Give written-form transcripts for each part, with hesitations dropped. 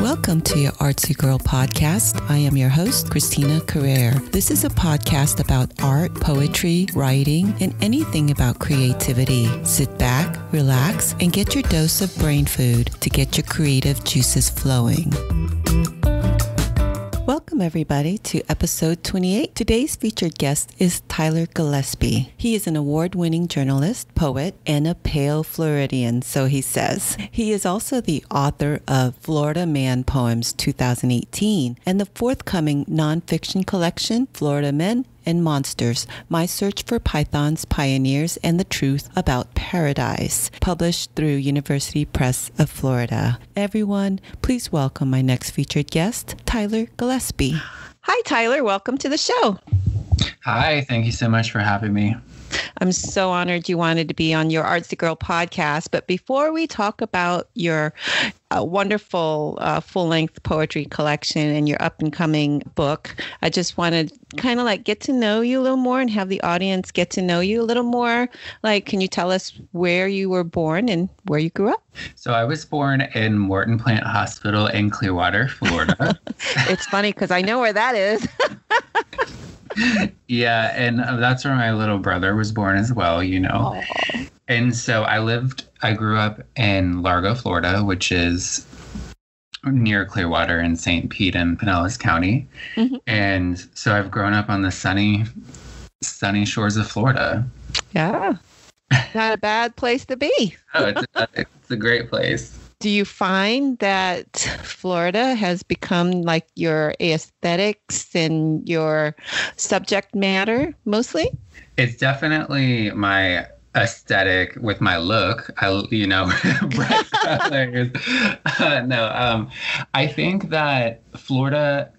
Welcome to your Artsy Girl podcast. I am your host, Christina Carrere. This is a podcast about art, poetry, writing, and anything about creativity. Sit back, relax, and get your dose of brain food to get your creative juices flowing. Welcome, everybody, to episode 28. Today's featured guest is Tyler Gillespie. He is an award-winning journalist, poet, and a pale Floridian, so he says. He is also the author of Florida Man Poems 2018 and the forthcoming nonfiction collection, Florida Men and Monsters, My Search for Pythons, Pioneers, and the Truth About Paradise, published through University Press of Florida. Everyone, please welcome my next featured guest, Tyler Gillespie. Hi, Tyler. Welcome to the show. Hi. Thank you so much for having me. I'm so honored you wanted to be on your Artsy Girl podcast. But before we talk about your wonderful full-length poetry collection and your up-and-coming book, I just want to kind of like get to know you a little more and have the audience get to know you a little more. Like, can you tell us where you were born and where you grew up? So I was born in Morton Plant Hospital in Clearwater, Florida. It's funny because I know where that is. Yeah, and that's where my little brother was born as well, you know. Aww. And so I grew up in Largo, Florida, which is near Clearwater in St. Pete and Pinellas County. Mm-hmm. And so I've grown up on the sunny shores of Florida. Yeah. Not a bad place to be. Oh, it's a great place. Do you find that Florida has become like your aesthetics and your subject matter mostly? It's definitely my aesthetic with my look. Bright colors. I think that Florida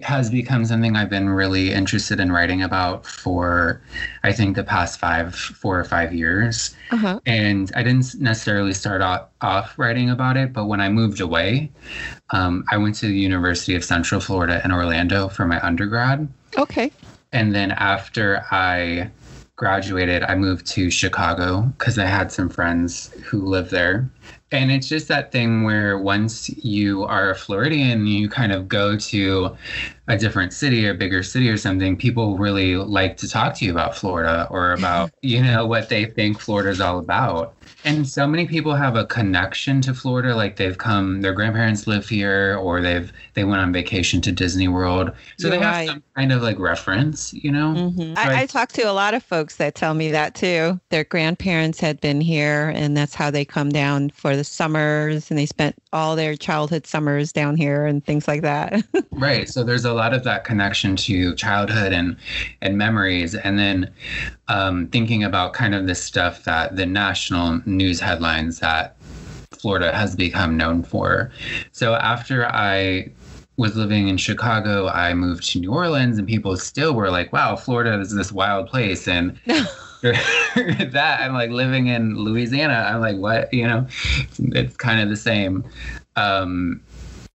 has become something I've been really interested in writing about for, I think, the past 4 or 5 years. Uh-huh. And I didn't necessarily start off writing about it, but when I moved away, I went to the University of Central Florida in Orlando for my undergrad. Okay. And then after I graduated, I moved to Chicago because I had some friends who lived there. And it's just that thing where once you are a Floridian, you kind of go to a different city, a bigger city or something, people really like to talk to you about Florida or about, what they think Florida is all about. And so many people have a connection to Florida, like their grandparents live here, or they went on vacation to Disney World. So they have some kind of like reference, Mm-hmm. So I talk to a lot of folks that tell me that too. Their grandparents had been here and that's how they come down for the summers, and they spent all their childhood summers down here and things like that. Right. So there's a lot of that connection to childhood and memories. And then thinking about kind of the stuff that the national news headlines that Florida has become known for. So after I was living in Chicago, I moved to New Orleans, and people still were like, wow, Florida is this wild place. And that I'm like living in Louisiana. I'm like, what? It's kind of the same.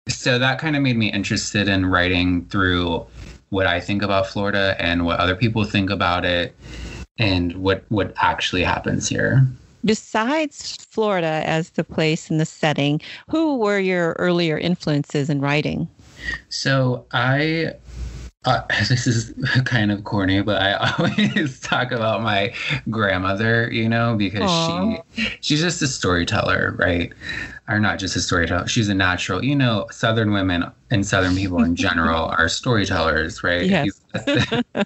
So that kind of made me interested in writing through what I think about Florida and what other people think about it and what actually happens here. Besides Florida as the place and the setting, who were your earlier influences in writing? So this is kind of corny, but I always talk about my grandmother, because Aww. she's just a storyteller, right? Or not just a storyteller. She's a natural, Southern women and Southern people in general are storytellers, right? Yes.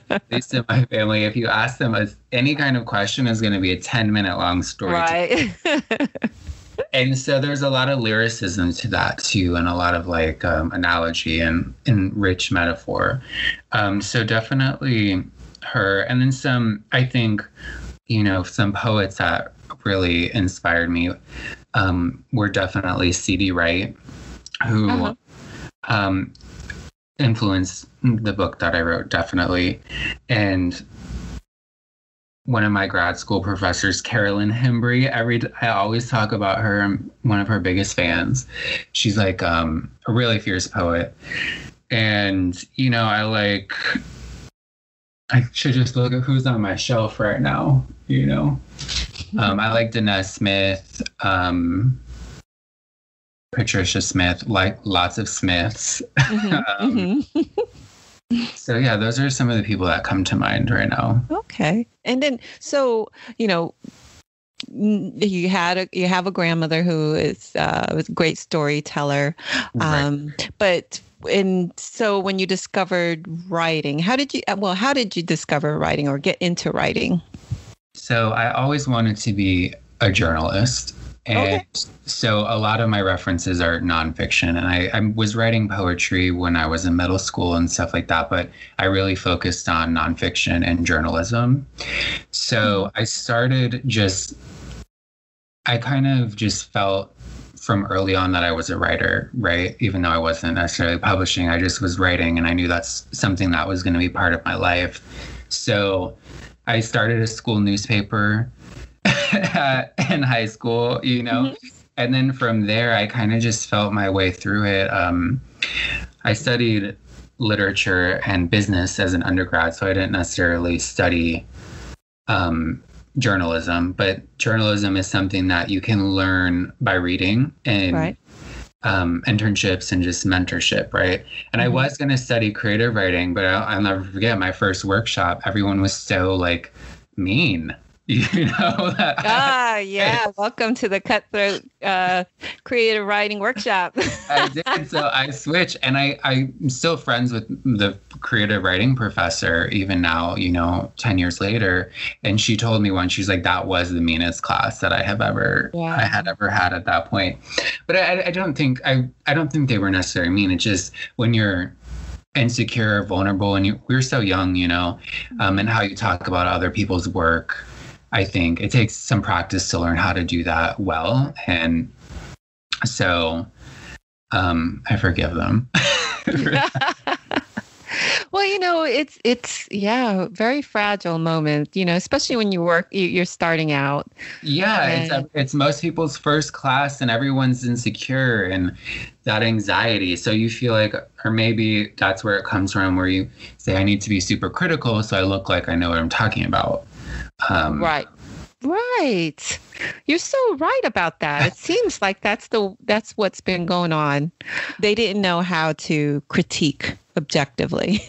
At least in my family, if you ask them any kind of question, is going to be a 10-minute long story. Right. And so there's a lot of lyricism to that too, and a lot of like analogy and rich metaphor. So definitely her, and then some, I think, some poets that really inspired me were definitely C.D. Wright, who influenced the book that I wrote, definitely. And one of my grad school professors, Carolyn Hembry, I always talk about her. I'm one of her biggest fans. She's like a really fierce poet. And, I should just look at who's on my shelf right now, I like Dana Smith. Patricia Smith, like lots of Smiths. Mm-hmm. So yeah, those are some of the people that come to mind right now. Okay. And then, so, you have a grandmother who was a great storyteller. Right. So when you discovered writing, how did you discover writing or get into writing? So I always wanted to be a journalist. And Okay. so a lot of my references are nonfiction. And I was writing poetry when I was in middle school and stuff like that, but I really focused on nonfiction and journalism. So I kind of just felt from early on that I was a writer, right? Even though I wasn't necessarily publishing, I just was writing, and I knew that's something that was going to be part of my life. So I started a school newspaper in high school, Mm-hmm. and then from there, I kind of just felt my way through it. I studied literature and business as an undergrad, so I didn't necessarily study journalism, but journalism is something that you can learn by reading and Right. internships and just mentorship, right? And I was going to study creative writing, but I'll never forget my first workshop. Everyone was so like mean, Yeah. Welcome to the Cutthroat Creative Writing Workshop. I did. So I switched, and I'm still friends with the creative writing professor, even now, 10 years later. And she told me once, she's like, that was the meanest class that I had ever had at that point. But I don't think they were necessarily mean. It's just when you're insecure, vulnerable, and we're so young, and how you talk about other people's work. I think it takes some practice to learn how to do that well. And so I forgive them. Well, it's very fragile moment, especially when you're starting out. Yeah, it's most people's first class, and everyone's insecure and that anxiety. So you feel like, or maybe that's where it comes from, where you say, I need to be super critical so I look like I know what I'm talking about. Right. You're so right about that. It seems like that's what's been going on. They didn't know how to critique objectively.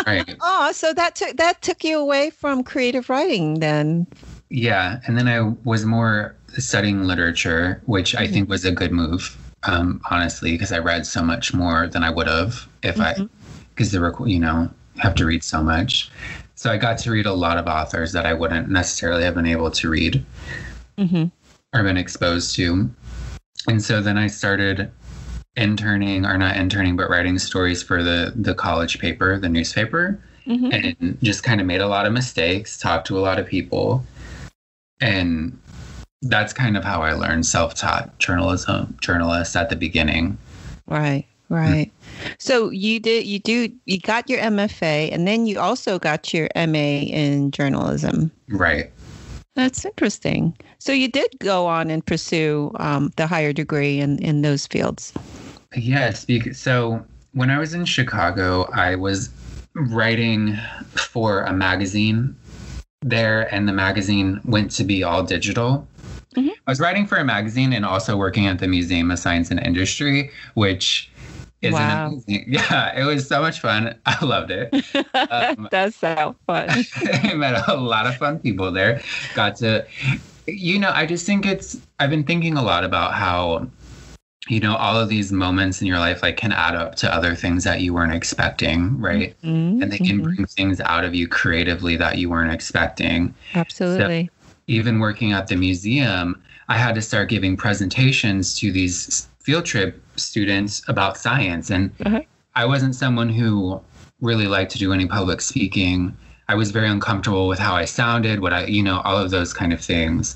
Right. Oh, so that took you away from creative writing then. Yeah. And then I was more studying literature, which I think was a good move, honestly, because I read so much more than I would have because you have to read so much. So I got to read a lot of authors that I wouldn't necessarily have been able to read or been exposed to. And so then I started writing stories for the college paper, the newspaper, and just kind of made a lot of mistakes, talked to a lot of people. And that's kind of how I learned self-taught journalist at the beginning. Right. So you got your MFA, and then you also got your MA in journalism. Right. That's interesting. So you did go on and pursue the higher degree in those fields. Yes. So when I was in Chicago, I was writing for a magazine there, and the magazine went to be all digital. I was writing for a magazine and also working at the Museum of Science and Industry, which is amazing. Yeah, it was so much fun. I loved it. That does sound fun. I met a lot of fun people there. Got to, I just think I've been thinking a lot about how, all of these moments in your life can add up to other things that you weren't expecting, right? And they can bring things out of you creatively that you weren't expecting. Absolutely. So even working at the museum, I had to start giving presentations to these field trip students about science. And I wasn't someone who really liked to do any public speaking. I was very uncomfortable with how I sounded, all of those kind of things.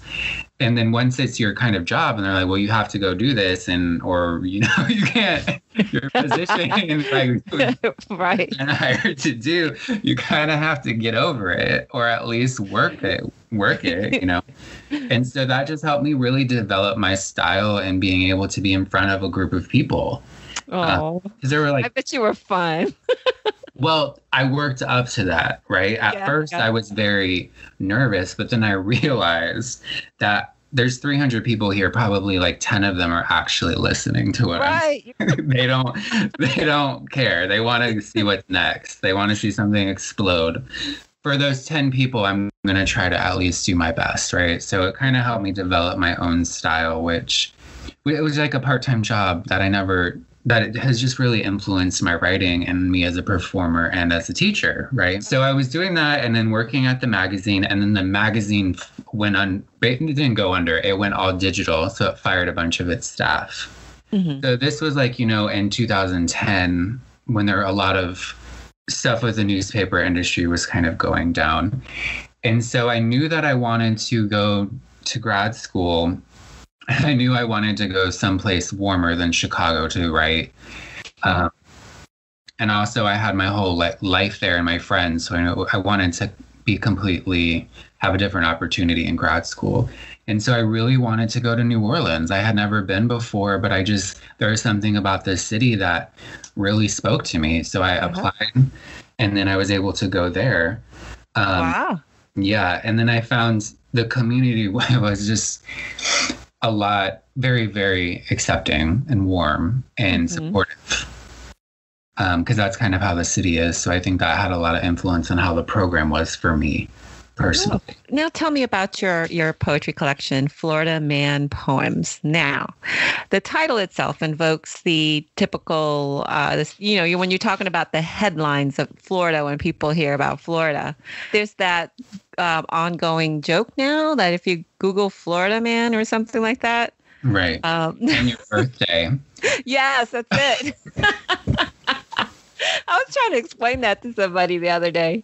And then once it's your kind of job and they're like, well, you have to go do this or you can't, your position right. and hired to do, you kind of have to get over it or at least work it. And so that just helped me really develop my style and being able to be in front of a group of people. Oh, because they were I bet you were fun. Well, I worked up to that, right? At first, I was very nervous, but then I realized that there's 300 people here, probably like 10 of them are actually listening to what right. they don't care. They want to see what's next. They want to see something explode. For those 10 people, I'm going to try to at least do my best, right? So it kind of helped me develop my own style, which it was like a part-time job that it has just really influenced my writing and me as a performer and as a teacher, right? So I was doing that and then working at the magazine, and then the magazine it didn't go under, it went all digital, so it fired a bunch of its staff. Mm-hmm. So this was like, in 2010, when there were a lot of stuff with the newspaper industry was kind of going down. And so I knew that I wanted to go to grad school. I knew I wanted to go someplace warmer than Chicago to write. And also I had my whole life there and my friends. So I know I wanted to have a different opportunity in grad school. And so I really wanted to go to New Orleans. I had never been before, but there was something about this city that really spoke to me. So I applied, and then I was able to go there. Wow. Yeah. And then I found the community was just a lot, very, very accepting and warm and supportive. Because that's kind of how the city is. So I think that had a lot of influence on how the program was for me personally. Oh. Now tell me about your poetry collection, Florida Man Poems. Now, the title itself invokes the typical, when you're talking about the headlines of Florida, when people hear about Florida, there's that ongoing joke now that if you Google Florida Man or something like that. Right. And your birthday. Yes, that's it. I was trying to explain that to somebody the other day.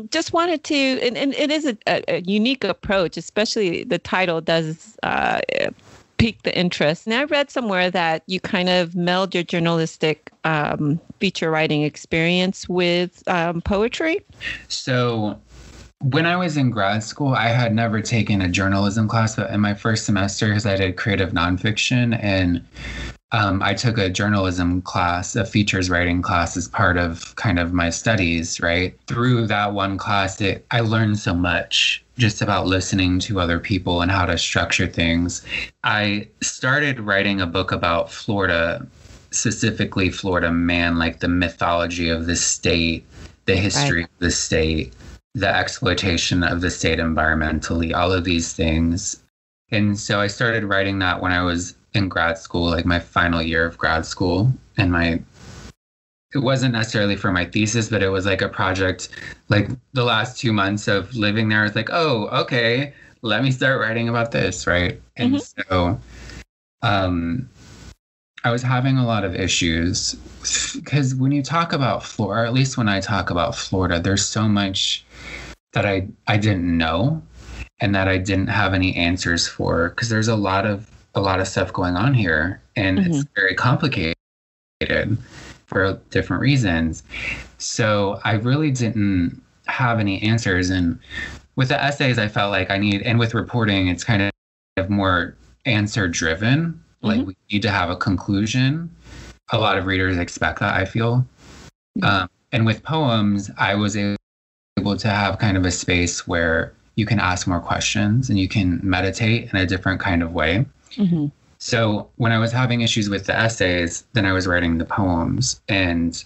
Just wanted to, and it is a unique approach, especially the title does pique the interest. And I read somewhere that you kind of meld your journalistic feature writing experience with poetry. So when I was in grad school, I had never taken a journalism class, but in my first semester, because I did creative nonfiction, and I took a journalism class, a features writing class, as part of kind of my studies, right? Through that one class, I learned so much just about listening to other people and how to structure things. I started writing a book about Florida, specifically Florida Man, like the mythology of the state, the history of the state, the exploitation of the state environmentally, all of these things. And so I started writing that when I was in grad school, like my final year of grad school. And it wasn't necessarily for my thesis, but it was like a project, like the last 2 months of living there. I was like, oh, okay, let me start writing about this, right? And so I was having a lot of issues because when you talk about Florida, or at least when I talk about Florida, there's so much that I didn't know and that I didn't have any answers for, because there's a lot of stuff going on here, and it's very complicated for different reasons. So I really didn't have any answers. And with the essays, I felt like and with reporting, it's kind of more answer driven. Like we need to have a conclusion. A lot of readers expect that, I feel. And with poems, I was able to have kind of a space where you can ask more questions and you can meditate in a different kind of way. So when I was having issues with the essays, then I was writing the poems, and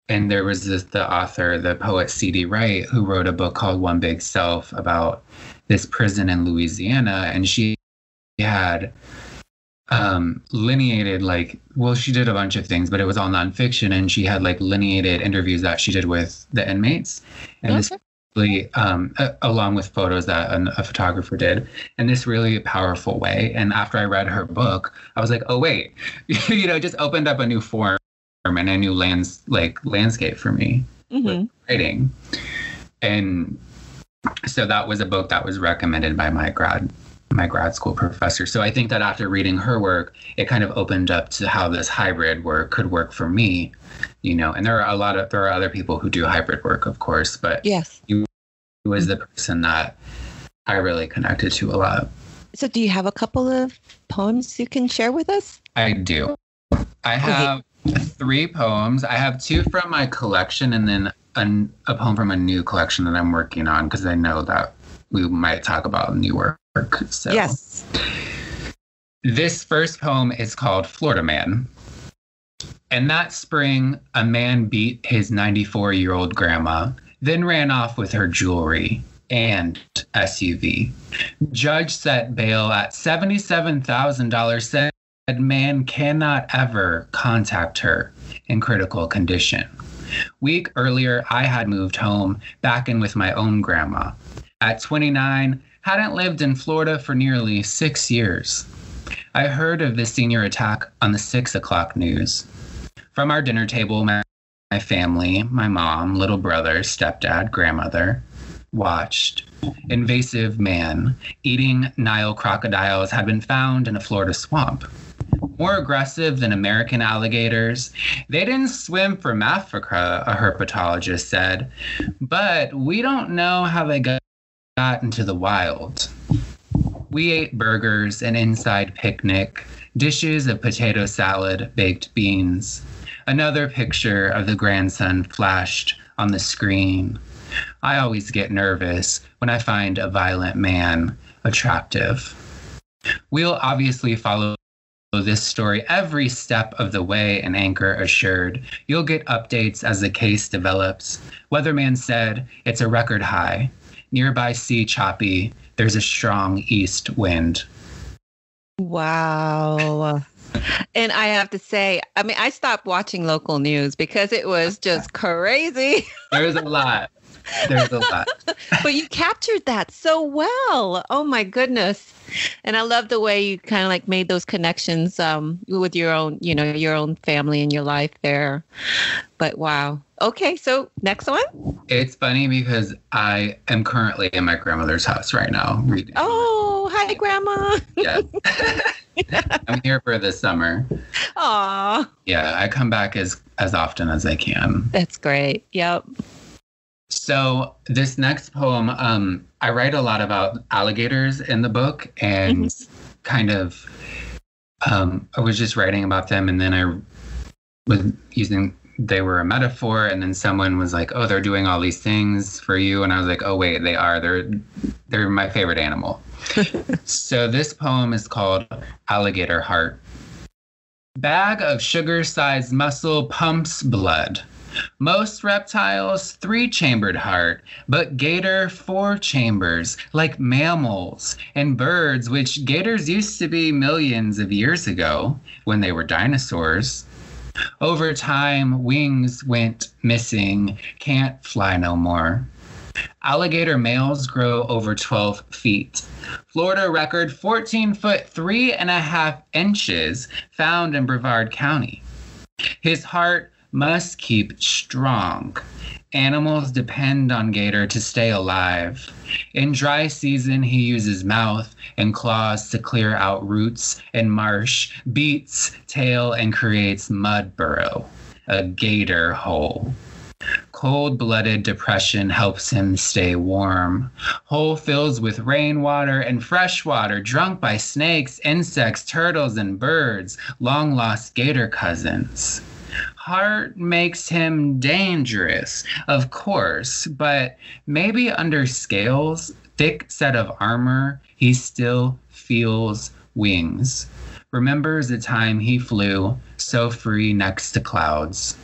there was the author, the poet C.D. Wright, who wrote a book called One Big Self about this prison in Louisiana, and she had lineated she did a bunch of things, but it was all nonfiction, and she had lineated interviews that she did with the inmates, and this along with photos that a photographer did, in this really powerful way. And after I read her book, I was like, oh wait, it just opened up a new form and a new landscape for me with writing. And so that was a book that was recommended by my grad school professor. So I think that after reading her work, it kind of opened up to how this hybrid work could work for me, and there are other people who do hybrid work, of course, but yes, he was the person that I really connected to a lot. So do you have a couple of poems you can share with us? I do. I have 3 poems. I have 2 from my collection, and then a poem from a new collection that I'm working on, because I know that we might talk about new work. So Yes. This first poem is called Florida Man. And that spring, a man beat his 94-year-old grandma, then ran off with her jewelry and SUV. Judge set bail at $77,000, said man cannot ever contact her in critical condition. Week earlier, I had moved home, back in with my own grandma. At 29, hadn't lived in Florida for nearly 6 years. I heard of the senior attack on the 6 o'clock news. From our dinner table, my family, my mom, little brother, stepdad, grandmother, watched. Invasive man eating Nile crocodiles had been found in a Florida swamp. More aggressive than American alligators. They didn't swim from Africa, a herpetologist said, but we don't know how they got into the wild. We ate burgers, an inside picnic, dishes of potato salad, baked beans. Another picture of the grandson flashed on the screen. I always get nervous when I find a violent man attractive. We'll obviously follow this story every step of the way, an anchor assured. You'll get updates as the case develops. Weatherman said it's a record high. Nearby sea choppy. There's a strong east wind. Wow. And I have to say, I mean, I stopped watching local news because it was just crazy. There's a lot. There's a lot. But you captured that so well. Oh my goodness. And I love the way you kind of like made those connections with your own, your own family and your life there. But wow. Okay, so next one. It's funny because I am currently in my grandmother's house right now reading. Oh, hi, Grandma. Yes. I'm here for the summer. Aw. Yeah, I come back as often as I can. That's great. Yep. So this next poem, I write a lot about alligators in the book, and kind of, I was just writing about them, and then I was using, they were a metaphor, and then someone was like, oh, they're doing all these things for you, and I was like, oh wait, they're my favorite animal. So this poem is called Alligator Heart. Bag of sugar-sized muscle pumps blood. Most reptiles 3-chambered heart, but gator 4 chambers, like mammals and birds, which gators used to be millions of years ago when they were dinosaurs. Over time, wings went missing, can't fly no more. Alligator males grow over 12 feet. Florida record 14 foot 3.5 inches found in Brevard County. His heart must keep strong. Animals depend on gator to stay alive. In dry season, he uses mouth and claws to clear out roots and marsh, beats tail, and creates mud burrow, a gator hole. Cold-blooded depression helps him stay warm. Hole fills with rainwater and fresh water, drunk by snakes, insects, turtles, and birds, long-lost gator cousins. Heart makes him dangerous, of course, but maybe under scales, thick set of armor, he still feels wings. Remembers the time he flew so free next to clouds.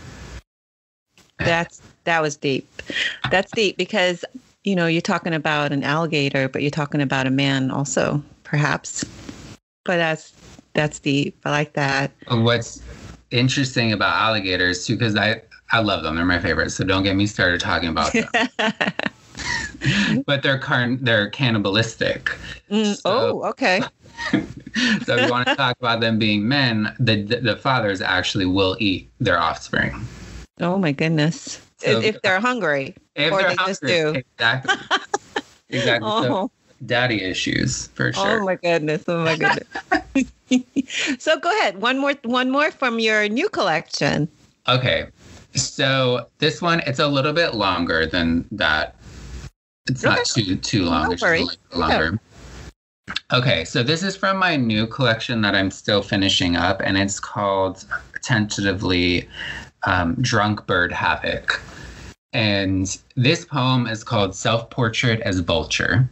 That was deep. That's deep because, you're talking about an alligator, but you're talking about a man also, perhaps. But that's deep. I like that. What's interesting about alligators too, because I love them. They're my favorite. So don't get me started talking about them. But they're cannibalistic. Oh, okay. So if you want to talk about them being men, the fathers actually will eat their offspring. Oh my goodness. So, if they're hungry. Just do. Exactly. Exactly. Oh. So, daddy issues for sure. Oh my goodness. So go ahead. One more from your new collection. Okay. So this one, it's a little bit longer than that. It's not too long. It's just a little longer. Yeah. Okay. So this is from my new collection that I'm still finishing up, and it's called tentatively Drunk Bird Havoc. And this poem is called Self-Portrait as Vulture.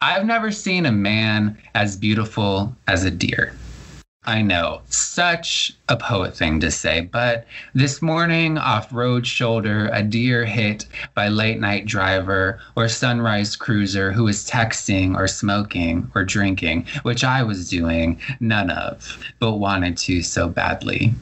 I've never seen a man as beautiful as a deer. I know, such a poet thing to say, but this morning off road shoulder, a deer hit by late night driver or sunrise cruiser who was texting or smoking or drinking, which I was doing none of, but wanted to so badly.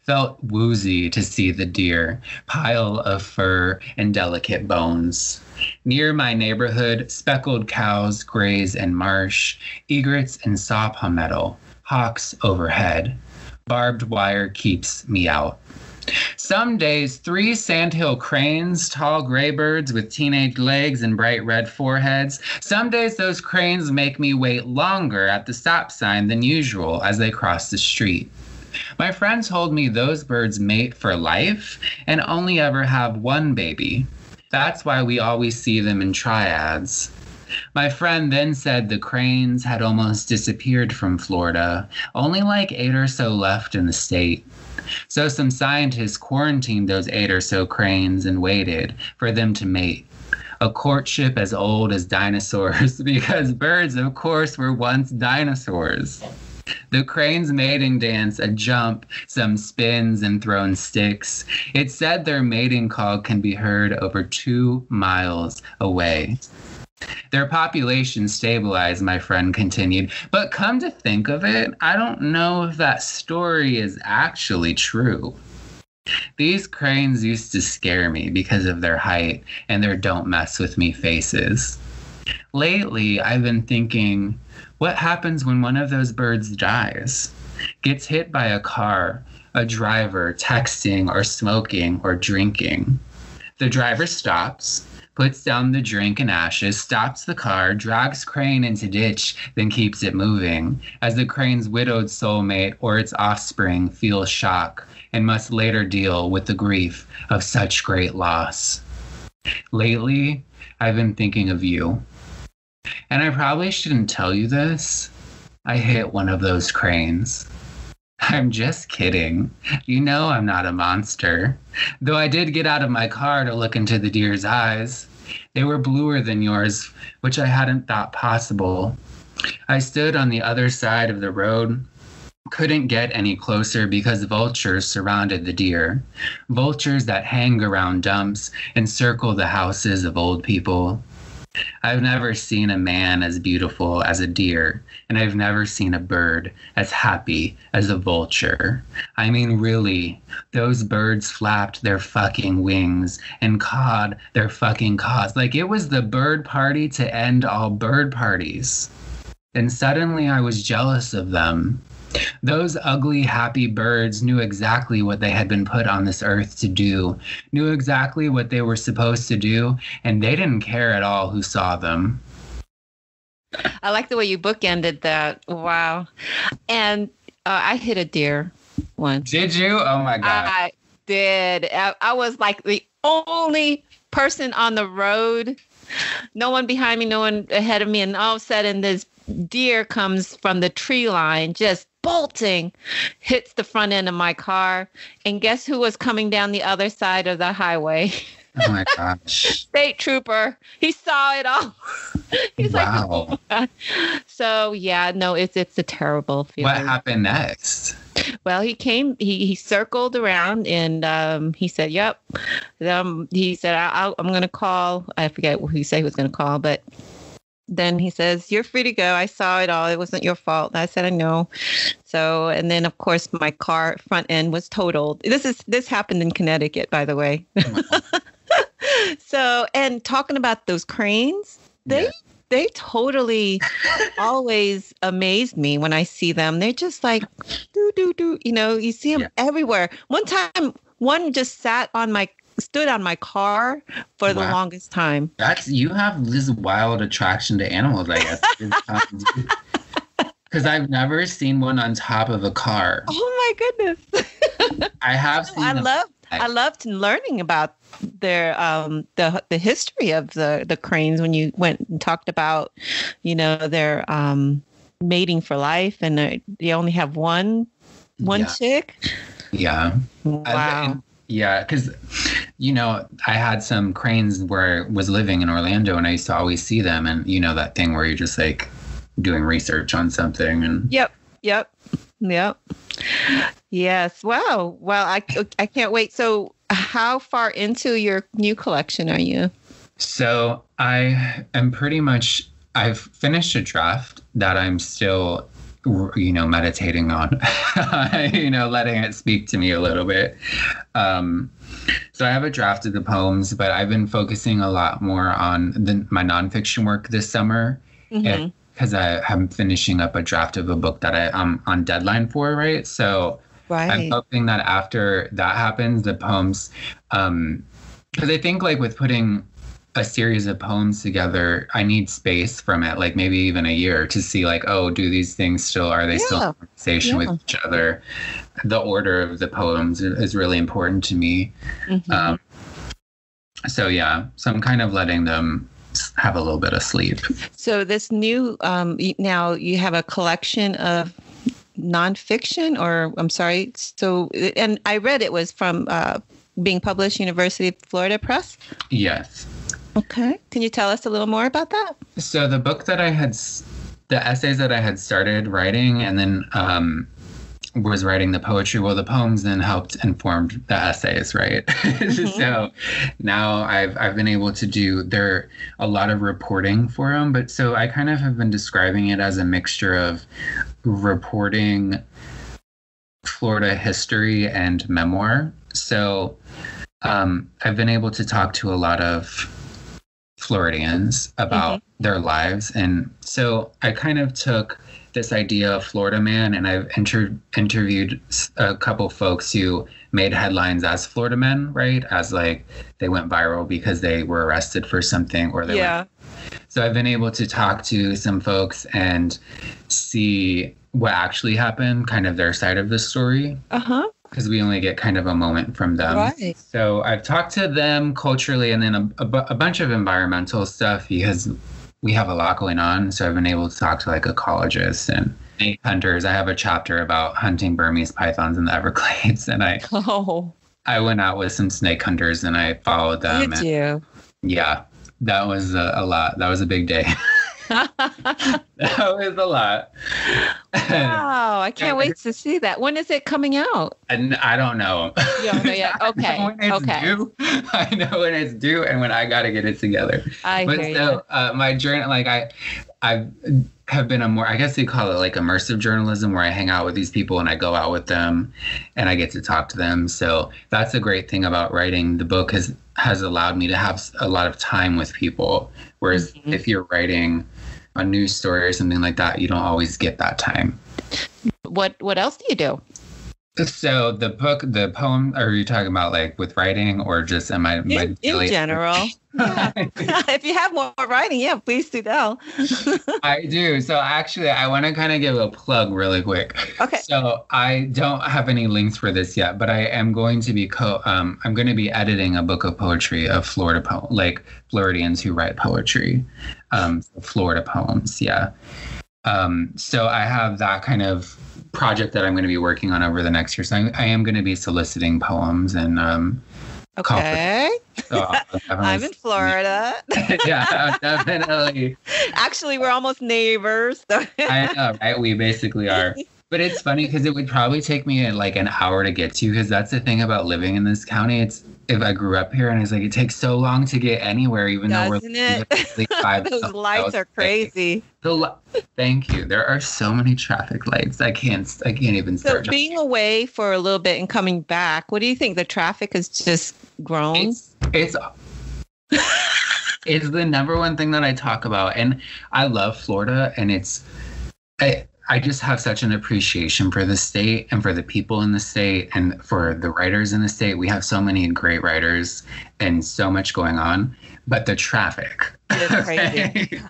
Felt woozy to see the deer, pile of fur and delicate bones. Near my neighborhood, speckled cows graze in marsh, egrets and saw palmetto. Hawks overhead. Barbed wire keeps me out. Some days, 3 sandhill cranes, tall gray birds with teenage legs and bright red foreheads. Some days those cranes make me wait longer at the stop sign than usual as they cross the street. My friend told me those birds mate for life and only ever have one baby. That's why we always see them in triads. My friend then said the cranes had almost disappeared from Florida, only like 8 or so left in the state. So some scientists quarantined those 8 or so cranes and waited for them to mate. A courtship as old as dinosaurs, because birds, of course, were once dinosaurs. The crane's mating dance, a jump, some spins and thrown sticks. It said their mating call can be heard over 2 miles away. Their population stabilized, my friend continued, but come to think of it, I don't know if that story is actually true. These cranes used to scare me because of their height and their don't mess with me faces. Lately, I've been thinking, what happens when one of those birds dies? Gets hit by a car, a driver texting or smoking or drinking. The driver stops, puts down the drink and ashes, stops the car, drags crane into ditch, then keeps it moving, as the crane's widowed soulmate or its offspring feels shock and must later deal with the grief of such great loss. Lately, I've been thinking of you. And I probably shouldn't tell you this. I hit one of those cranes. I'm just kidding. You know I'm not a monster. Though I did get out of my car to look into the deer's eyes. They were bluer than yours, which I hadn't thought possible. I stood on the other side of the road, couldn't get any closer because vultures surrounded the deer. Vultures that hang around dumps and circle the houses of old people. I've never seen a man as beautiful as a deer, and I've never seen a bird as happy as a vulture. I mean, really, those birds flapped their fucking wings and cawed their fucking caws. Like it was the bird party to end all bird parties. And suddenly I was jealous of them. Those ugly, happy birds knew exactly what they had been put on this earth to do, knew exactly what they were supposed to do, and they didn't care at all who saw them. I like the way you bookended that. Wow. And I hit a deer once. Did you? Oh my God. I did. I was like the only person on the road. No one behind me, no one ahead of me. And all of a sudden this deer comes from the tree line, just bolting, hits the front end of my car. And guess who was coming down the other side of the highway? Oh my gosh. State trooper. He saw it all. He's wow. like, oh my God. So yeah, no, it's a terrible feeling. What happened next? Well, he came, he circled around and he said, yep. He said, I'm going to call. I forget what he said he was going to call, but then he says, you're free to go. I saw it all. It wasn't your fault. I said, I know. So, and then of course my car front end was totaled. This happened in Connecticut, by the way. So, and talking about those cranes, they totally always amaze me when I see them. They're just like, do, you see them everywhere. One time, one just stood on my car for the longest time. You have this wild attraction to animals, I guess. Because I've never seen one on top of a car. Oh my goodness. I have seen I loved learning about their the history of the cranes when you went and talked about, their mating for life, and they only have one chick. Yeah. Wow. Yeah, because I had some cranes where I was living in Orlando, and I used to always see them. And that thing where you're just like doing research on something. And Yep. Yes. Wow. Well, I can't wait. So how far into your new collection are you? So I am I've finished a draft that I'm still, meditating on, letting it speak to me a little bit. So I have a draft of the poems, but I've been focusing a lot more on my nonfiction work this summer. Mm-hmm. Because I'm finishing up a draft of a book that I'm on deadline for, right? So I'm hoping that after that happens, the poems, because I think like with putting a series of poems together, I need space from it, like maybe even a year, to see like, do these things still in conversation with each other? The order of the poems is really important to me. Mm-hmm. So I'm kind of letting them have a little bit of sleep. So this new, now you have a collection of nonfiction, or I'm sorry. So, and I read it was from being published University of Florida Press. Yes. Okay. Can you tell us a little more about that? So the book that the essays that I had started writing, and then was writing the poetry. Well, the poems then helped inform the essays, right? Mm-hmm. So now I've been able to do a lot of reporting for them. But so I kind of have been describing it as a mixture of reporting Florida history and memoir. So I've been able to talk to a lot of Floridians about their lives. And so I kind of took this idea of Florida Man, and I've interviewed a couple folks who made headlines as Florida men, right? As like they went viral because they were arrested for something, or So I've been able to talk to some folks and see what actually happened, kind of their side of the story. Because we only get kind of a moment from them. Right. So I've talked to them culturally, and then a bunch of environmental stuff, because we have a lot going on. So I've been able to talk to like ecologists and snake hunters. I have a chapter about hunting Burmese pythons in the Everglades, and I went out with some snake hunters and I followed them. Did you? Yeah, that was a lot. That was a big day. That was a lot. Wow, I can't wait to see that. When is it coming out? And I don't know. You don't know yet? Okay. Due. I know when it's due and when I got to get it together. My journey, like I have been I guess they call it like immersive journalism, where I hang out with these people and I go out with them and I get to talk to them. So that's a great thing about writing. The book has allowed me to have a lot of time with people. Whereas if you're writing a news story or something like that, you don't always get that time. What else do you do? So the poem, are you talking about like with writing, or just in general? Yeah. If you have more writing, please do tell. I do. So actually, I want to kind of give a plug really quick. Okay. So I don't have any links for this yet, but I am going to be I'm going to be editing a book of poetry of like Floridians who write poetry, Florida poems. Yeah. So I have that kind of project that I'm going to be working on over the next year. So I am going to be soliciting poems and okay. So I'm in Florida. Yeah, definitely. Actually, we're almost neighbors. So. I know, right? We basically are. But it's funny because it would probably take me like an hour to get to, because that's the thing about living in this county. It's if I grew up here, and it's like it takes so long to get anywhere, even though we're literally 5 Those lights are crazy. Thank you. There are so many traffic lights. I can't even start. So being away for a little bit and coming back, what do you think? The traffic has just grown? It's the number one thing that I talk about, and I love Florida, and I just have such an appreciation for the state and for the people in the state and for the writers in the state. We have so many great writers and so much going on, but the traffic. It's crazy.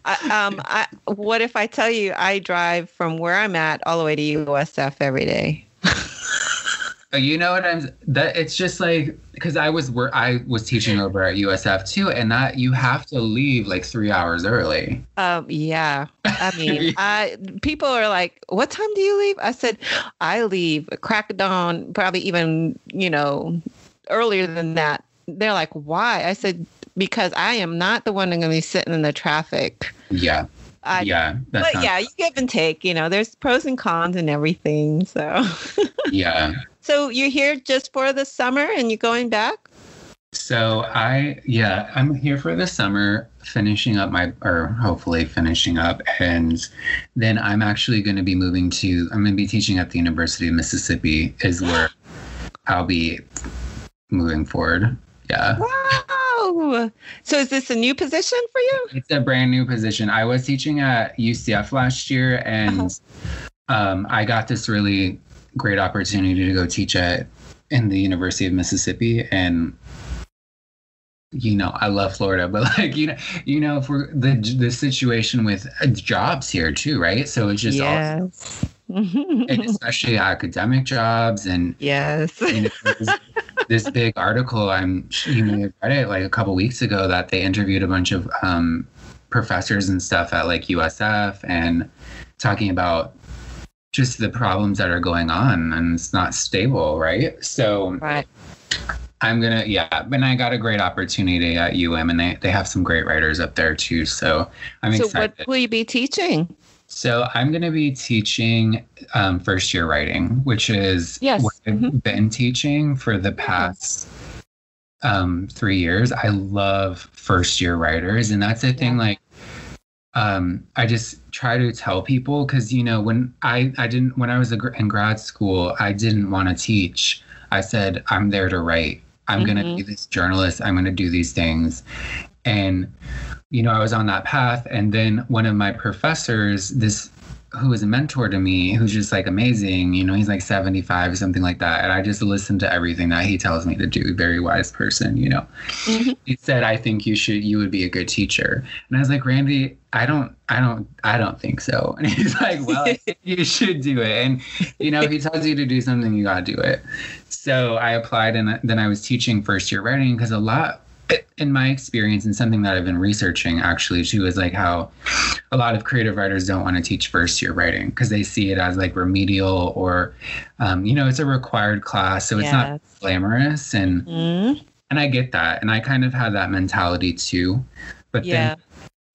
What if I tell you I drive from where I'm at all the way to USF every day? You know what it's just like, because I was teaching over at USF too, and that you have to leave like 3 hours early. Yeah. I mean, people are like, what time do you leave? I said, I leave crack of dawn, probably even, earlier than that. they're like, why? I said, because I am not the one that's going to be sitting in the traffic. Yeah. But yeah, you give and take, there's pros and cons and everything. So, yeah. So you're here just for the summer and you're going back? So I'm here for the summer, hopefully finishing up. And then I'm actually going to be I'm going to be teaching at the University of Mississippi is where I'll be moving forward. Yeah. Wow. So is this a new position for you? It's a brand new position. I was teaching at UCF last year, and I got this really great opportunity to go teach in the University of Mississippi. And I love Florida, but for the situation with jobs here too, right? So it's just and especially academic jobs, and this big article I read it like a couple weeks ago that they interviewed a bunch of professors and stuff at like USF and talking about just the problems that are going on, and it's not stable, right? So I'm gonna and I got a great opportunity at UM, and they have some great writers up there too. So I'm excited. So what will you be teaching? So I'm going to be teaching first year writing, which is what I've been teaching for the past 3 years. I love first year writers. And that's the thing, like, I just try to tell people, because, when when I was in grad school, I didn't want to teach. I said, I'm there to write. I'm going to be this journalist. I'm going to do these things. And I was on that path. And then one of my professors, who was a mentor to me, who's just like amazing, he's like 75, something like that. And I just listened to everything that he tells me to do. Very wise person, He said, I think you would be a good teacher. And I was like, Randy, I don't think so. And he's like, well, I think you should do it. And, if he tells you to do something, you got to do it. So I applied, and then I was teaching first year writing, because in my experience, and something that I've been researching actually too, is like how a lot of creative writers don't want to teach first year writing because they see it as like remedial, or it's a required class, so it's not glamorous, and I get that, and I kind of had that mentality too, but then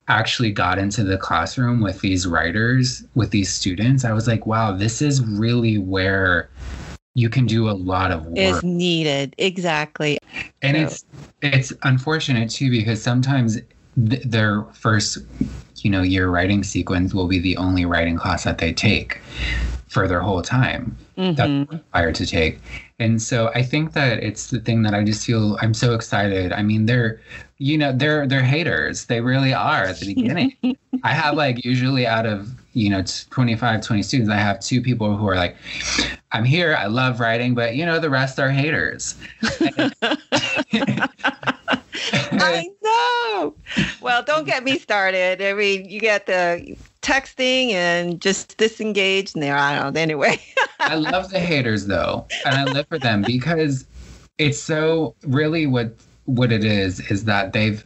actually got into the classroom with these writers, with these students, I was like, wow, this is really where you can do a lot of work. Is needed. Exactly. And it's unfortunate too, because sometimes their first, year writing sequence will be the only writing class that they take for their whole time. That's required to take. And so I think that it's the thing that I just feel I'm so excited. I mean, they're haters. They really are at the beginning. I have like usually out of 25, 20 students, I have 2 people who are like, I'm here, I love writing, but the rest are haters. I know. Well, don't get me started. I mean, you get the texting and just disengaged, and there, I don't know. Anyway. I love the haters though, and I live for them, because it's so really what it is that they've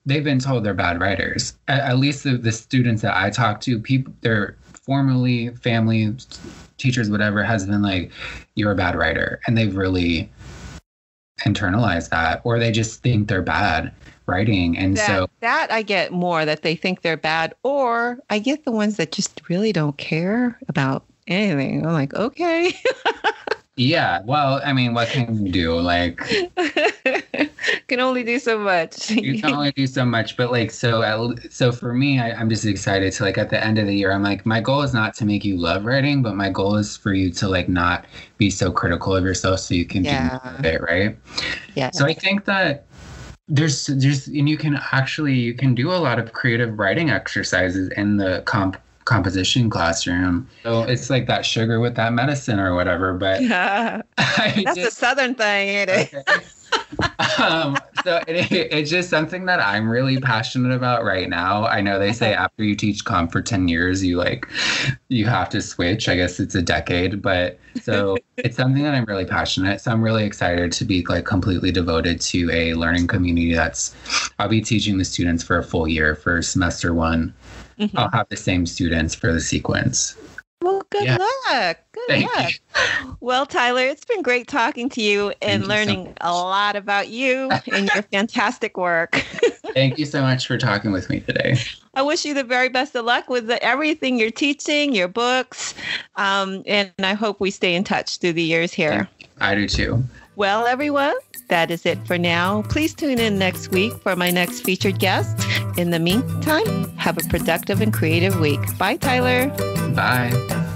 been told they're bad writers. At least the students that I talk to, people, they're formerly family, teachers, whatever, has been like, you're a bad writer. And they've really internalized that, or they just think they're bad writing. And that I get more, that they think they're bad, or I get the ones that just really don't care about anything. I'm like, okay. Yeah, well, I mean, what can you do? Like, can only do so much. You can only do so much, but like, so for me, I'm just excited to, like, at the end of the year, I'm like, my goal is not to make you love writing, but my goal is for you to like not be so critical of yourself, so you can do more of it, right? Yeah. So I think that there's and you can do a lot of creative writing exercises in the composition classroom. So it's like that sugar with that medicine or whatever, but that's a Southern thing, ain't it? Okay. So it's just something that I'm really passionate about right now. I know they say after you teach comp for 10 years, you have to switch. I guess it's a decade, but so it's something that I'm really passionate. So I'm really excited to be like completely devoted to a learning community I'll be teaching the students for a full year for semester 1. I'll have the same students for the sequence. Well, good luck. Good luck. Well, Tyler, it's been great talking to you and learning a lot about you and your fantastic work. Thank you so much for talking with me today. I wish you the very best of luck with everything you're teaching, your books, and I hope we stay in touch through the years here. I do too. Well, everyone, that is it for now. Please tune in next week for my next featured guest. In the meantime, have a productive and creative week. Bye, Tyler. Bye.